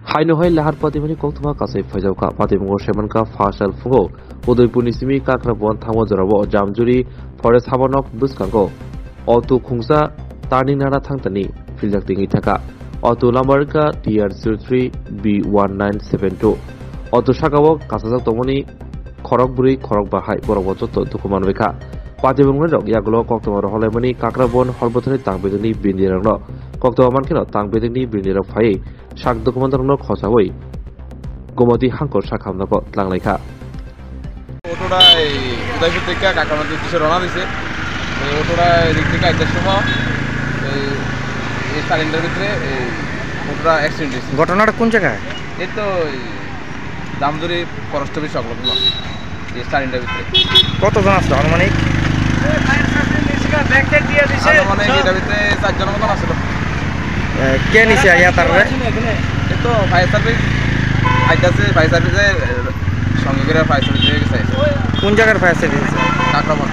Hainohai lahar patimani koktuma kasai faijauka patimungo shemanka fashal fungo Udaipurni simi Kakrabon thangwa jorabo Jamjuri forest habanok buskango Auto khungsa tarninara thangtani filjaktingi thaka Auto lambarka TR03 B1972 Auto shakabo kasajak tomoni khorokburi khorokbahai borobo jotto dukuman weka patimungo rok yagulo koktuma roholaimani Kakrabon horbothani tangbedoni bindirangno koktuma mankeno tangbedoni bindirok phai sak dokumentarno khosawai gomati hankor sakhamnako tlanglaika অটোটা উদয়পুর থেকে কাকামাটির উদ্দেশ্যে রওনা দিছে অটোটা এদিক থেকে আইটার সময় এই সালিন্ডার ভিতরে অটোটা অ্যাক্সিডেন্ট হয়েছে। ঘটনাটা কোন জায়গায়? এই তো দামদুরি ফরেস্ট অফিস সংলগ্ন এই সালিন্ডার ভিতরে। কতজন আসলো আনুমানিক? আনুমানিক এটার ভিতরে 4 জনের মতন আসলো। কে নিচে আইয়া তারপরে? এই তো ফায়ার সার্ভিস আইতাছে, ফায়ার সার্ভিসের সঙ্গে করে ফায়ার সার্ভিস হয়ে গেছে। কোন জায়গার ফায়ার সার্ভিস? কাকরাবন।